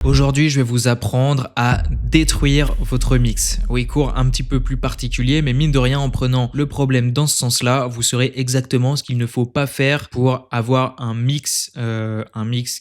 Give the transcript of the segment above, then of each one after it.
Aujourd'hui, je vais vous apprendre à détruire votre mix. Oui, cours un petit peu plus particulier, mais mine de rien, en prenant le problème dans ce sens-là, vous saurez exactement ce qu'il ne faut pas faire pour avoir un mix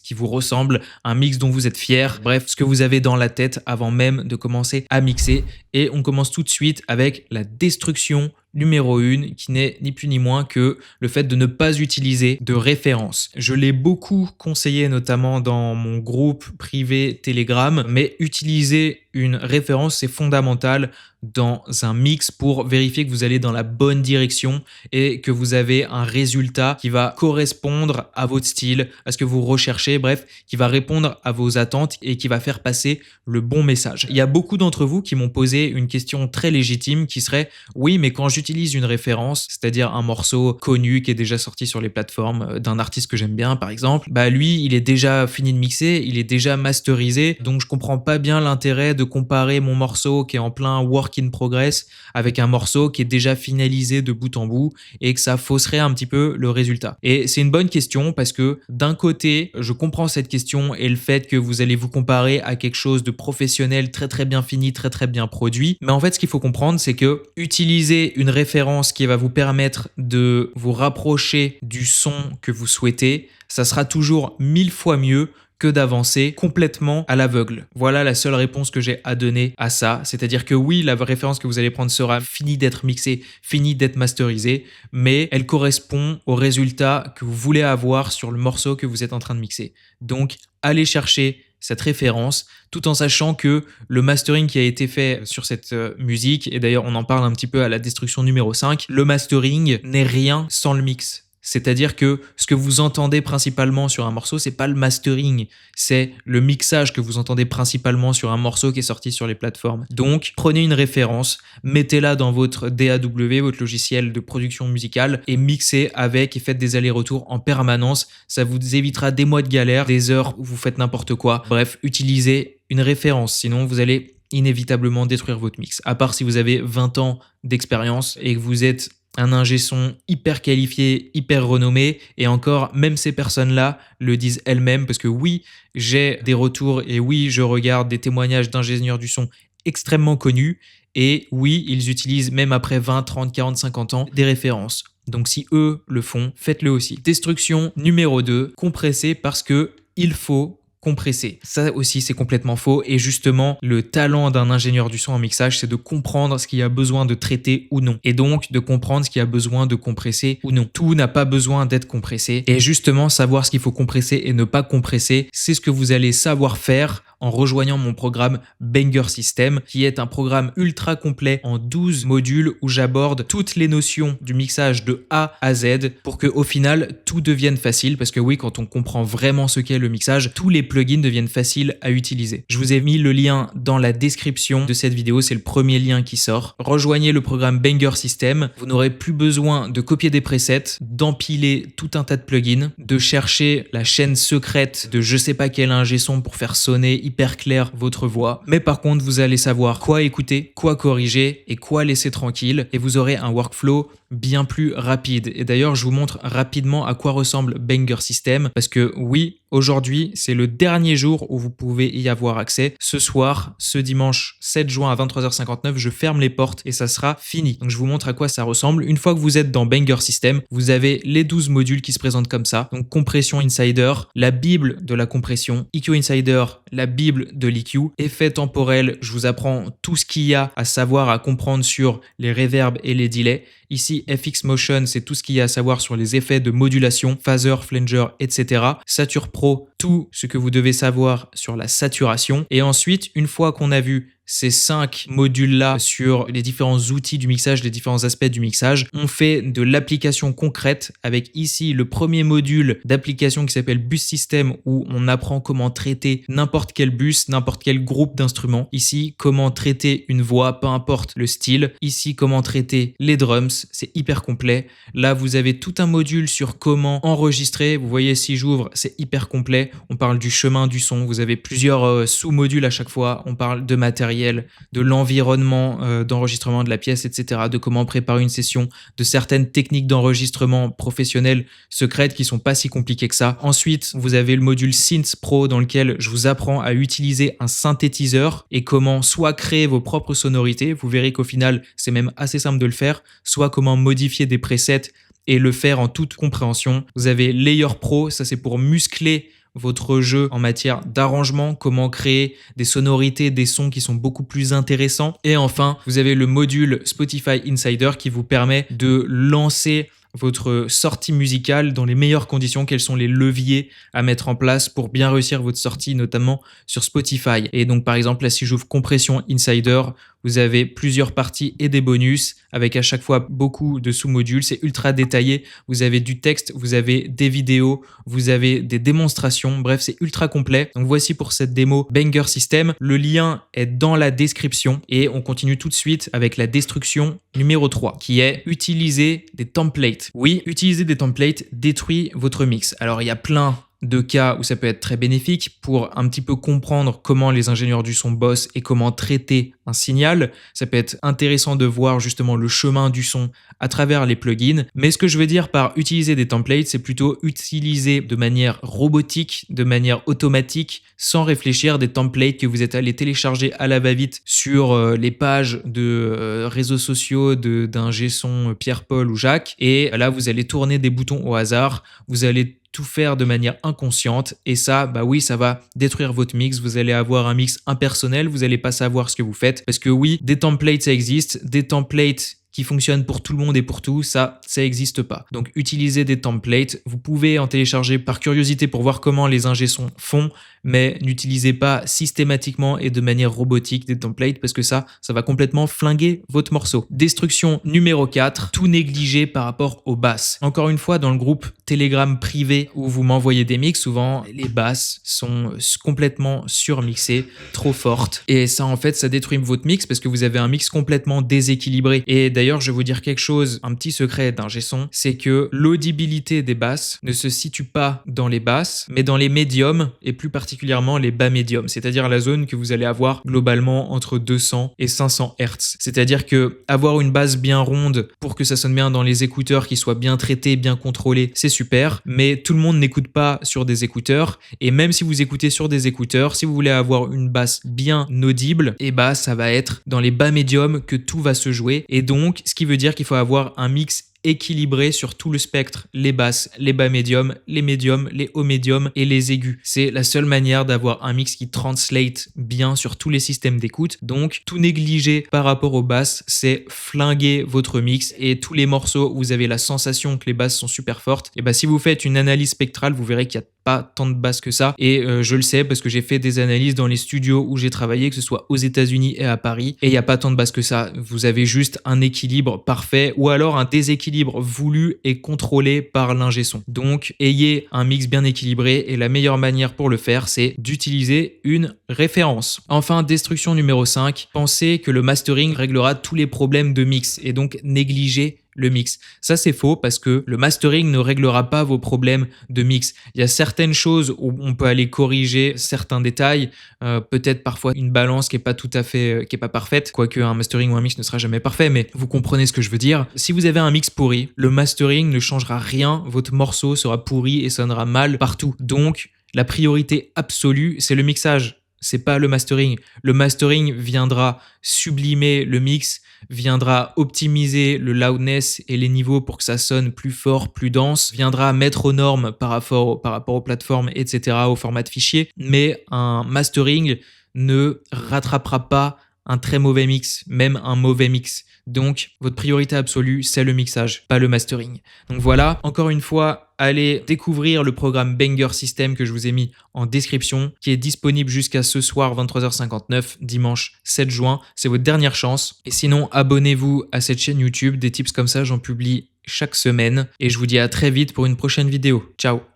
qui vous ressemble, un mix dont vous êtes fier. Bref, ce que vous avez dans la tête avant même de commencer à mixer. Et on commence tout de suite avec la destruction numéro 1, qui n'est ni plus ni moins que le fait de ne pas utiliser de référence. Je l'ai beaucoup conseillé, notamment dans mon groupe privé Telegram, mais utiliser une référence, c'est fondamental dans un mix pour vérifier que vous allez dans la bonne direction et que vous avez un résultat qui va correspondre à votre style, à ce que vous recherchez, bref, qui va répondre à vos attentes et qui va faire passer le bon message. Il y a beaucoup d'entre vous qui m'ont posé une question très légitime qui serait « Oui, mais quand j'utilise une référence, c'est-à-dire un morceau connu qui est déjà sorti sur les plateformes d'un artiste que j'aime bien par exemple, bah lui, il est déjà fini de mixer, il est déjà masterisé, donc je comprends pas bien l'intérêt de comparer mon morceau qui est en plein work in progress avec un morceau qui est déjà finalisé de bout en bout et que ça fausserait un petit peu le résultat. » Et c'est une bonne question parce que d'un côté, je comprends cette question et le fait que vous allez vous comparer à quelque chose de professionnel, très bien fini, très bien produit. Mais en fait, ce qu'il faut comprendre, c'est que utiliser une référence qui va vous permettre de vous rapprocher du son que vous souhaitez, ça sera toujours 1000 fois mieux que d'avancer complètement à l'aveugle. Voilà la seule réponse que j'ai à donner à ça. C'est-à-dire que oui, la référence que vous allez prendre sera finie d'être mixée, finie d'être masterisée, mais elle correspond au résultat que vous voulez avoir sur le morceau que vous êtes en train de mixer. Donc, allez chercher cette référence, tout en sachant que le mastering qui a été fait sur cette musique, et d'ailleurs on en parle un petit peu à la destruction numéro 5, le mastering n'est rien sans le mix. C'est-à-dire que ce que vous entendez principalement sur un morceau, c'est pas le mastering, c'est le mixage que vous entendez principalement sur un morceau qui est sorti sur les plateformes. Donc, prenez une référence, mettez-la dans votre DAW, votre logiciel de production musicale, et mixez avec et faites des allers-retours en permanence. Ça vous évitera des mois de galère, des heures où vous faites n'importe quoi. Bref, utilisez une référence, sinon vous allez inévitablement détruire votre mix. À part si vous avez 20 ans d'expérience et que vous êtes un ingé son hyper qualifié, hyper renommé, et encore, même ces personnes-là le disent elles-mêmes, parce que oui, j'ai des retours, et oui, je regarde des témoignages d'ingénieurs du son extrêmement connus, et oui, ils utilisent même après 20, 30, 40, 50 ans des références. Donc si eux le font, faites-le aussi. Destruction numéro 2, compresser parce que il faut compresser. Ça aussi, c'est complètement faux. Et justement, le talent d'un ingénieur du son en mixage, c'est de comprendre ce qu'il y a besoin de traiter ou non. Et donc, de comprendre ce qu'il y a besoin de compresser ou non. Tout n'a pas besoin d'être compressé. Et justement, savoir ce qu'il faut compresser et ne pas compresser, c'est ce que vous allez savoir faire en rejoignant mon programme Banger System, qui est un programme ultra complet en 12 modules où j'aborde toutes les notions du mixage de A à Z pour que au final, tout devienne facile. Parce que oui, quand on comprend vraiment ce qu'est le mixage, tous les plugins deviennent faciles à utiliser. Je vous ai mis le lien dans la description de cette vidéo, c'est le premier lien qui sort. Rejoignez le programme Banger System, vous n'aurez plus besoin de copier des presets, d'empiler tout un tas de plugins, de chercher la chaîne secrète de je sais pas quel ingé son pour faire sonner hyper clair votre voix. Mais par contre, vous allez savoir quoi écouter, quoi corriger et quoi laisser tranquille, et vous aurez un workflow bien plus rapide. Et d'ailleurs, je vous montre rapidement à quoi ressemble Banger System, parce que oui, aujourd'hui, c'est le dernier jour où vous pouvez y avoir accès. Ce soir, ce dimanche 7 juin à 23h59, je ferme les portes et ça sera fini. Donc je vous montre à quoi ça ressemble. Une fois que vous êtes dans Banger System, vous avez les 12 modules qui se présentent comme ça. Donc compression Insider, la bible de la compression, EQ Insider, la bible de l'EQ, effet temporel, je vous apprends tout ce qu'il y a à savoir, à comprendre sur les reverbs et les delays. Ici, FX Motion, c'est tout ce qu'il y a à savoir sur les effets de modulation, phaser, flanger, etc. Satur Pro, tout ce que vous devez savoir sur la saturation. Et ensuite, une fois qu'on a vu ces 5 modules-là sur les différents outils du mixage, les différents aspects du mixage, on fait de l'application concrète avec ici le premier module d'application qui s'appelle Bus System où on apprend comment traiter n'importe quel bus, n'importe quel groupe d'instruments. Ici, comment traiter une voix, peu importe le style. Ici, comment traiter les drums, c'est hyper complet. Là, vous avez tout un module sur comment enregistrer. Vous voyez, si j'ouvre, c'est hyper complet. On parle du chemin du son. Vous avez plusieurs sous-modules à chaque fois. On parle de matériel, matériel, de l'environnement d'enregistrement de la pièce, etc., de comment préparer une session, de certaines techniques d'enregistrement professionnelles secrètes qui sont pas si compliquées que ça. Ensuite, vous avez le module Synth Pro dans lequel je vous apprends à utiliser un synthétiseur et comment soit créer vos propres sonorités, vous verrez qu'au final, c'est même assez simple de le faire, soit comment modifier des presets et le faire en toute compréhension. Vous avez Layer Pro, ça c'est pour muscler votre jeu en matière d'arrangement, comment créer des sonorités, des sons qui sont beaucoup plus intéressants. Et enfin, vous avez le module Spotify Insider qui vous permet de lancer votre sortie musicale dans les meilleures conditions, quels sont les leviers à mettre en place pour bien réussir votre sortie, notamment sur Spotify. Et donc, par exemple, là, si j'ouvre Compression Insider, vous avez plusieurs parties et des bonus avec à chaque fois beaucoup de sous-modules. C'est ultra détaillé. Vous avez du texte, vous avez des vidéos, vous avez des démonstrations. Bref, c'est ultra complet. Donc, voici pour cette démo Banger System. Le lien est dans la description et on continue tout de suite avec la destruction numéro 3 qui est utiliser des templates. Oui, utiliser des templates détruit votre mix. Alors, il y a plein de cas où ça peut être très bénéfique pour un petit peu comprendre comment les ingénieurs du son bossent et comment traiter un signal. Ça peut être intéressant de voir justement le chemin du son à travers les plugins. Mais ce que je veux dire par utiliser des templates, c'est plutôt utiliser de manière robotique, de manière automatique, sans réfléchir, des templates que vous êtes allé télécharger à la va-vite sur les pages de réseaux sociaux d'un G-son Pierre-Paul ou Jacques. Et là, vous allez tourner des boutons au hasard. Vous allez tout faire de manière inconsciente et ça, bah oui, ça va détruire votre mix. Vous allez avoir un mix impersonnel, vous n'allez pas savoir ce que vous faites parce que oui, des templates ça existe, des templates qui fonctionnent pour tout le monde et pour tout, ça n'existe pas. Donc utilisez des templates, vous pouvez en télécharger par curiosité pour voir comment les ingé-sons font, mais n'utilisez pas systématiquement et de manière robotique des templates parce que ça va complètement flinguer votre morceau. Destruction numéro 4, tout négliger par rapport aux basses. Encore une fois, dans le groupe Telegram privé où vous m'envoyez des mix, souvent les basses sont complètement surmixées, trop fortes. Et ça, en fait, ça détruit votre mix parce que vous avez un mix complètement déséquilibré. Et d'ailleurs, je vais vous dire quelque chose, un petit secret d'ingé son, c'est que l'audibilité des basses ne se situe pas dans les basses, mais dans les médiums et plus particulièrement les bas médiums, c'est-à-dire la zone que vous allez avoir globalement entre 200 et 500 Hz. C'est-à-dire que avoir une basse bien ronde pour que ça sonne bien dans les écouteurs, qui soit bien traité, bien contrôlé, c'est super, mais tout le monde n'écoute pas sur des écouteurs et même si vous écoutez sur des écouteurs, si vous voulez avoir une basse bien audible, et bah ça va être dans les bas médiums que tout va se jouer et donc ce qui veut dire qu'il faut avoir un mix équilibré sur tout le spectre, les basses, les bas médiums, les hauts médiums et les aigus. C'est la seule manière d'avoir un mix qui translate bien sur tous les systèmes d'écoute. Donc, tout négliger par rapport aux basses, c'est flinguer votre mix et tous les morceaux où vous avez la sensation que les basses sont super fortes. Et bah, si vous faites une analyse spectrale, vous verrez qu'il y a pas tant de basses que ça et je le sais parce que j'ai fait des analyses dans les studios où j'ai travaillé, que ce soit aux États-Unis et à Paris, et il n'y a pas tant de basses que ça. Vous avez juste un équilibre parfait ou alors un déséquilibre voulu et contrôlé par l'ingé son. Donc ayez un mix bien équilibré et la meilleure manière pour le faire, c'est d'utiliser une référence. Enfin, destruction numéro 5, pensez que le mastering réglera tous les problèmes de mix et donc négligez le mix. Ça, c'est faux parce que le mastering ne réglera pas vos problèmes de mix. Il y a certaines choses où on peut aller corriger certains détails, peut-être parfois une balance qui est pas tout à fait, qui est pas parfaite, quoique un mastering ou un mix ne sera jamais parfait, mais vous comprenez ce que je veux dire. Si vous avez un mix pourri, le mastering ne changera rien, votre morceau sera pourri et sonnera mal partout. Donc, la priorité absolue, c'est le mixage. C'est pas le mastering. Le mastering viendra sublimer le mix, viendra optimiser le loudness et les niveaux pour que ça sonne plus fort, plus dense, viendra mettre aux normes par rapport aux plateformes, etc., au format de fichier. Mais un mastering ne rattrapera pas un très mauvais mix, même un mauvais mix. Donc, votre priorité absolue, c'est le mixage, pas le mastering. Donc voilà, encore une fois, allez découvrir le programme Banger System que je vous ai mis en description, qui est disponible jusqu'à ce soir 23h59, dimanche 7 juin. C'est votre dernière chance. Et sinon, abonnez-vous à cette chaîne YouTube. Des tips comme ça, j'en publie chaque semaine. Et je vous dis à très vite pour une prochaine vidéo. Ciao!